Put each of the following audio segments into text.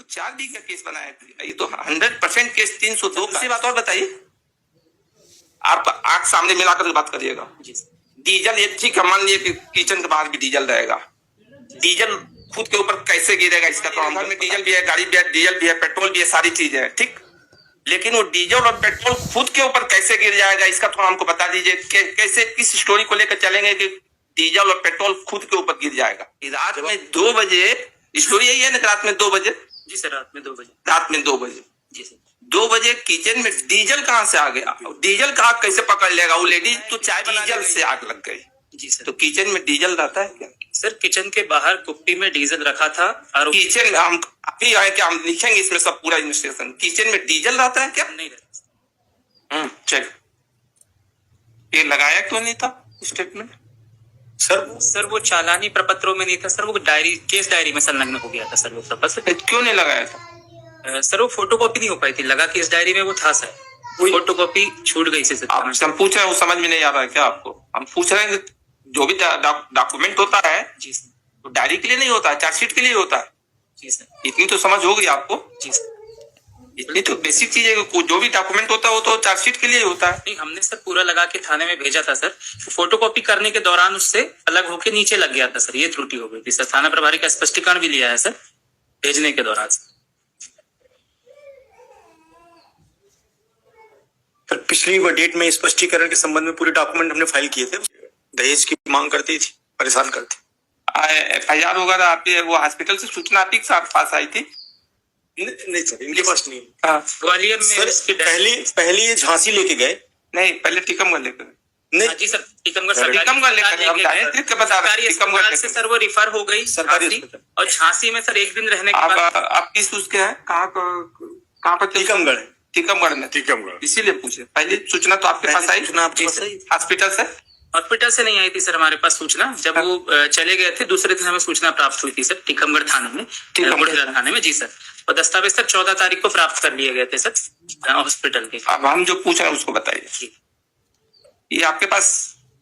304 का केस बनाया है, ये तो 100% केस 302 का। बात और बताइए, आप आंख सामने मिलाकर बात करिएगा। डीजल ये ठीक है, मान लीजिए किचन के बाहर भी डीजल रहेगा, डीजल खुद के ऊपर कैसे गिरेगा इसका तो घर में डीजल भी है, गाड़ी भी है, डीजल भी है, पेट्रोल भी है, सारी चीजें हैं, ठीक। लेकिन वो डीजल और पेट्रोल खुद के ऊपर कैसे गिर जाएगा इसका तो हमको बता दीजिए, कैसे किस स्टोरी को लेकर चलेंगे कि डीजल और पेट्रोल खुद के ऊपर गिर जाएगा। रात में 2 बजे, स्टोरी यही है ना, रात में 2 बजे? जी सर, रात में 2 बजे। रात में 2 बजे, जी सर। 2 बजे किचन में डीजल कहाँ से आ गया? डीजल का आग कैसे पकड़ लेगा? वो लेडीज तो चाय डीजल से आग लग गई। जी सर। तो किचन में डीजल रहता है क्या? सर किचन के बाहर कुप्पी में डीजल रखा था और किचन हम अभी आए क्या, हम लिखेंगे इसमें सब पूरा इन्वेस्टिगेशन। किचन में डीजल रहता है क्या? नहीं रहता। चल, ये लगाया क्यों नहीं था स्टेटमेंट? सर वो चालानी प्रपत्रों में नहीं था सर, वो डायरी, केस डायरी में संलग्न हो गया था सर वो प्रपत्र। क्यों नहीं लगाया था? सर वो फोटोकॉपी नहीं हो पाई थी, लगा केस डायरी में वो था सर, फोटोकॉपी छूट गई से। हम पूछ रहे हैं, वो समझ में नहीं आ रहा है क्या आपको? हम पूछ रहे हैं जो भी डॉक्यूमेंट होता है जी सर, तो डायरी के लिए नहीं होता है, चार्जशीट के लिए होता है। जी सर। इतनी तो समझ होगी आपको। जी सर, इतनी तो बेसिक चीज है, जो भी डॉक्यूमेंट होता है वो तो चार्जशीट के लिए होता है। नहीं, हमने सर पूरा लगा के थाने में भेजा था सर, फोटोकॉपी करने के दौरान उससे अलग होके नीचे लग गया था सर, ये त्रुटि हो गई थी सर। थाना प्रभारी का स्पष्टीकरण भी लिया है सर भेजने के दौरान। पिछली डेट में स्पष्टीकरण के संबंध में पूरे डॉक्यूमेंट हमने फाइल किए थे, दहेज की मांग करती थी, परेशान करती। FIR वगैरह आपके वो हॉस्पिटल से सूचना आपके पास आई थी? नहीं सर, इनके पास नहीं। ग्वालियर में सर पहले ये झांसी लेके गए। नहीं, पहले टीकमगढ़ लेकर। नहीं जी सर, टीकमगढ़ लेकर टीकमगढ़ से सर वो रिफर हो गई सरकारी, और झांसी में सर 1 दिन रहने के बाद। आप किस उसके हैं, कहाँ पर? टीकमगढ़ में। इसीलिए पूछे, पहले सूचना तो आपके पास आई? हॉस्पिटल से नहीं आई थी सर हमारे पास सूचना। जब वो चले गए थे दूसरे दिन हमें सूचना प्राप्त हुई थी सर टीकमगढ़ थाने में। जी सर, और दस्तावेज सर 14 तारीख को प्राप्त कर लिए गए थे सर हॉस्पिटल के। अब हम जो पूछ रहे हैं उसको बताइए, ये आपके पास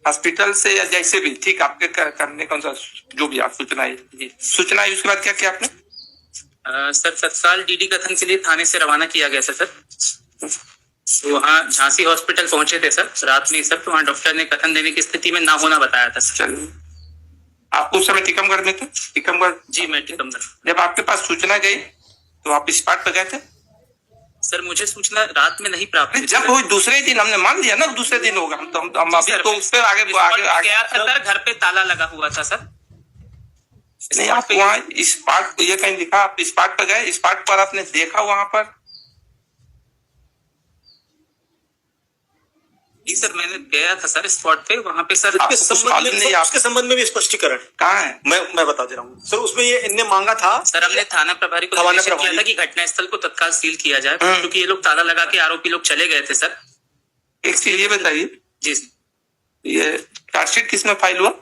हॉस्पिटल से या जैसे भी, ठीक, आपके करने कौन सा जो भी आप सूचना है, सूचना है उसके बाद क्या किया आपने? सर तत्काल DD कथन के लिए थाने से रवाना किया गया सर। वहाँ झांसी हॉस्पिटल पहुंचे थे सर रात में सर, तो वहाँ डॉक्टर ने कथन देने की स्थिति में ना होना बताया था सर। आप उस समय टीकमगढ़ में थे? टीकमगढ़? जी, मैं टीकमगढ़। जब आपके पास सूचना गई तो आप स्पॉट पर गए थे? सर मुझे सूचना रात में नहीं प्राप्त। जब वो दूसरे दिन हमने मान लिया ना, दूसरे दिन होगा, हम अभी तो उस पर आगे गया था सर, घर पे ताला लगा हुआ था सर। नहीं, आप वहाँ स्पॉट ये कहीं लिखा, आप स्पॉट पर गए, स्पॉट पर आपने देखा वहां पर? जी सर, मैंने गया था सर स्पॉट पे, वहाँ पे सर उसके संबंध में भी स्पष्टीकरण कहाँ है? मैं बता दे रहा हूँ सर। उसमें ये इनने मांगा था सर, हमने थाना प्रभारी को निर्देशित किया था कि घटनास्थल को तत्काल सील किया जाए, क्योंकि ये लोग ताला लगा के आरोपी लोग चले गए थे सर। एक चीज ये बताइए जी, ये चार्जशीट किस में फाइल हुआ?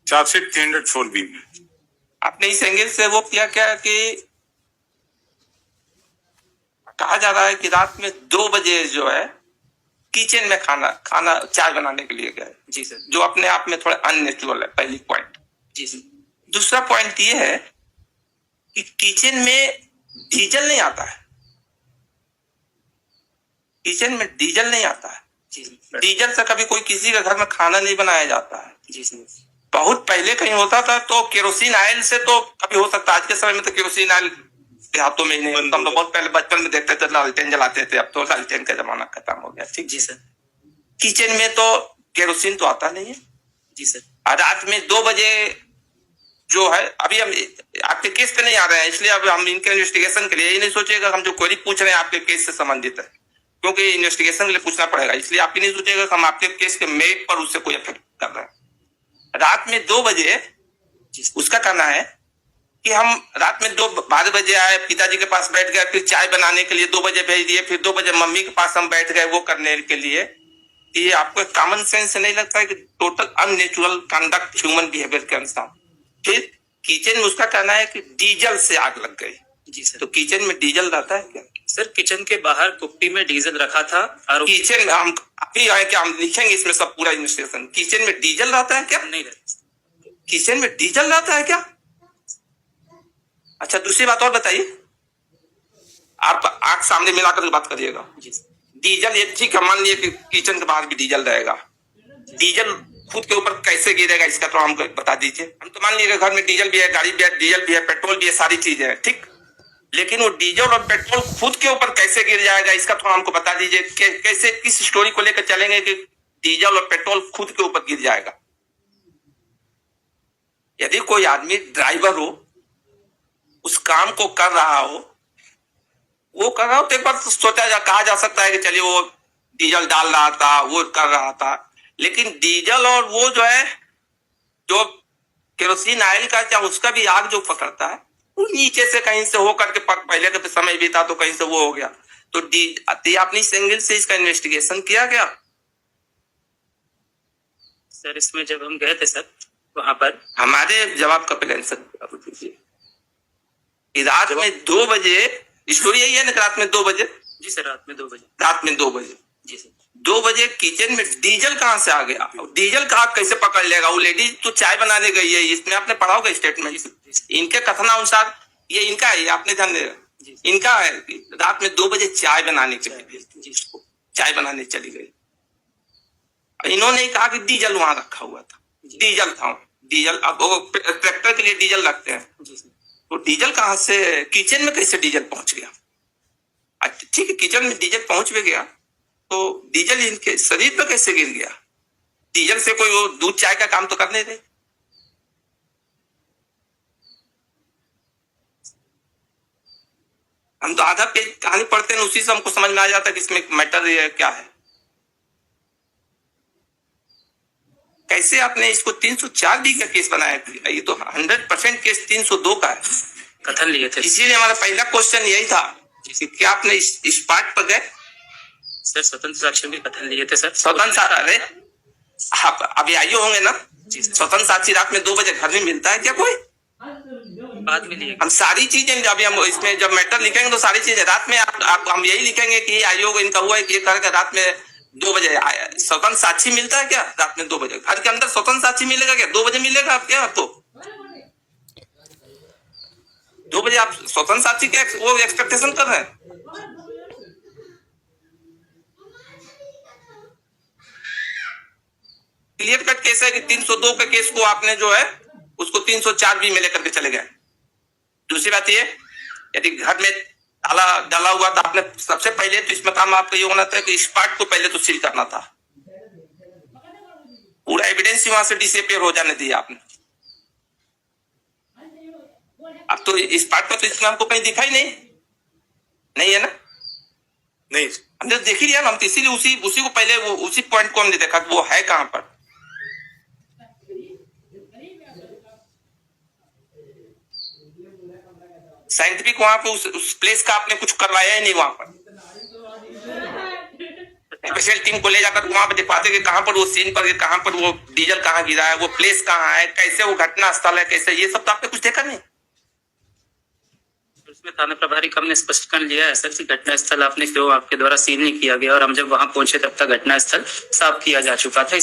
चार्जशीट 304B में। आपने इस एंगल से वो किया क्या कि कहा जा रहा है कि रात में 2 बजे जो है किचन में खाना चाय बनाने के लिए गए? जी सर, जो अपने आप में थोड़ा अननेचुरल है, पहली पॉइंट। जी सर। दूसरा पॉइंट ये है कि किचन में डीजल नहीं आता है, किचन में डीजल नहीं आता है। डीजल से कभी कोई किसी के घर में खाना नहीं बनाया जाता है। जी सर, बहुत पहले कहीं होता था तो केरोसिन ऑयल से तो कभी हो सकता, आज के समय में तो केरोसिन ऑयल हाथों में ही नहीं। हम तो बहुत पहले बचपन में देखते थे लालटेन जलाते थे, अब तो लालटेन का जमाना खत्म हो गया, ठीक। जी सर। किचन में तो केरोसिन तो आता नहीं है। जी सर। रात में 2 बजे जो है, अभी हम आपके केस पे नहीं आ रहे हैं, इसलिए अब हम इनके इन्वेस्टिगेशन के लिए ये नहीं सोचेगा हम जो क्वेरी पूछ रहे हैं आपके केस से संबंधित है, क्योंकि इन्वेस्टिगेशन के लिए पूछना पड़ेगा, इसलिए आप ही नहीं सोचेगा हम आपके केस के मेरिट पर उससे कोई इफेक्ट कर रहे हैं। रात में 2 बजे उसका कहना है कि हम रात में 12 बजे आए, पिताजी के पास बैठ गए, फिर चाय बनाने के लिए 2 बजे भेज दिए, फिर 2 बजे मम्मी के पास हम बैठ गए वो करने के लिए। ये आपको कॉमन सेंस नहीं लगता है कि total unnatural conduct human behaviour के अनुसार? फिर किचन में उसका कहना है कि डीजल से आग लग गई। जी सर, तो किचन में डीजल रहता है क्या? सर किचन के बाहर कुप्पी में डीजल रखा था और किचन हम अभी आए क्या, हम लिखेंगे इसमें सब पूरा इन्वेस्टिगेशन। किचन में डीजल रहता है क्या? नहीं रहता। किचन में डीजल रहता है क्या? अच्छा, दूसरी बात और बताइए, आप आंख सामने मिलाकर बात करिएगा। जी सर। डीजल ये ठीक है, मान लीजिए कि किचन के बाहर भी डीजल रहेगा, डीजल खुद के ऊपर कैसे गिरेगा इसका तो हमको बता दीजिए। हम तो मान लीजिए घर में डीजल भी है, गाड़ी भी है, डीजल भी है, पेट्रोल भी है, सारी चीजें हैं, ठीक, लेकिन वो डीजल और पेट्रोल खुद के ऊपर कैसे गिर जाएगा इसका थोड़ा हमको बता दीजिए। कैसे, किस स्टोरी को लेकर चलेंगे कि डीजल और पेट्रोल खुद के ऊपर गिर जाएगा? यदि कोई आदमी ड्राइवर हो, उस काम को कर रहा हो, वो कर रहा हो तो एक बार कहा जा सकता है कि चलिए वो डीजल डाल रहा था, वो कर रहा था, लेकिन डीजल और वो जो है, जो केरोसिन ऑयल का क्या उसका भी आग जो पकड़ता है, वो नीचे से कहीं से हो करके पहले के समय भी था तो कहीं से वो हो गया। तो आपने इस एंगल से इसका इन्वेस्टिगेशन किया क्या? सर इसमें जब हम गए थे सर वहां पर, हमारे जवाब का पहले आंसर दीजिए। रात में 2 बजे, स्टोरी यही है ना, रात में 2 बजे? जी सर, रात में 2 बजे। रात में 2 बजे, जी सर। 2 बजे किचन में डीजल कहाँ से आ गया? डीजल का आप कैसे पकड़ लेगा? वो लेडीज तो चाय बनाने गई है, इसमें आपने पढ़ा होगा स्टेटमेंट, इनके कथनानुसार ये इनका है, आपने ध्यान देगा, इनका है कि रात में 2 बजे चाय बनाने के लिए चाय बनाने चली गई। इन्होंने कहा कि डीजल वहां रखा हुआ था, डीजल था, डीजल, अब वो ट्रैक्टर के लिए डीजल रखते हैं, तो डीजल कहाँ से किचन में कैसे डीजल पहुंच गया? अच्छा ठीक है, किचन में डीजल पहुंच भी गया तो डीजल इनके शरीर पर कैसे गिर गया? डीजल से कोई वो दूध चाय का काम तो कर नहीं रहे। हम तो आधा पेज कहानी पढ़ते हैं, उसी से हमको समझ में आ जाता है कि इसमें मैटर ये क्या है। कैसे आपने इसको 304 बी का केस बनाया? ये तो 100% केस 302 का है। कथन लिए थे इसीलिए हमारा पहला क्वेश्चन यही था कि क्या आपने इस पार्ट पर गए? सर, स्वतंत्र साक्षी भी कथन लिए थे सर। स्वतंत्र, अरे आप अभी आइए होंगे ना? स्वतंत्र साक्षी रात में 2 बजे घर में मिलता है क्या कोई? बाद में लिए। हम सारी चीजें अभी हम इसमें जब मैटर लिखेंगे तो सारी चीजें रात में आप हम यही लिखेंगे कि आयोग इनका हुआ है कि ये करके रात में 2 बजे स्वतंत्र साक्षी मिलता है क्या? रात में 2 बजे घर के अंदर स्वतंत्र साक्षी मिलेगा क्या? 2 बजे मिलेगा आप क्या? आपको 2 बजे आप स्वतंत्र साक्षी क्या वो एक्सपेक्टेशन कर रहे हैं? क्लियर कट केस है कि 302 के केस को आपने जो है उसको 304 बी में लेकर के चले गए। दूसरी बात ये, यदि घर में ताला डाला हुआ तो आपने सबसे पहले तो इसमें काम आपका ये होना था कि इस पार्ट को पहले तो सील करना था, पूरा एविडेंस वहां से डिसअपीयर हो जाने दिया आपने। अब तो इस पार्ट पर तो इसमें हमको कहीं दिखाई नहीं है ना? नहीं, हमने देख ही लिया ना, हम तो इसीलिए उसी को पहले वो उसी पॉइंट को हमने देखा कि वो है कहां पर। साइंटिफिक वहां पे उस प्लेस का आपने कुछ करवाया ही नहीं वहां पर। स्पेशल टीम को ले जाकर वहां पे दिखाते कि कहां पर वो सीन पर, कहां पर वो डीजल कहां गिरा है, वो प्लेस कहां है, कैसे वो घटना स्थल है, कैसे, ये सब तो आपने कुछ देखा नहीं। उसमें थाना प्रभारी कम ने स्पष्टीकरण लिया है सर कि घटना स्थल आपने क्यों आपके द्वारा सील नहीं किया गया, और हम जब वहां पहुंचे तब तक घटना स्थल साफ किया जा चुका था।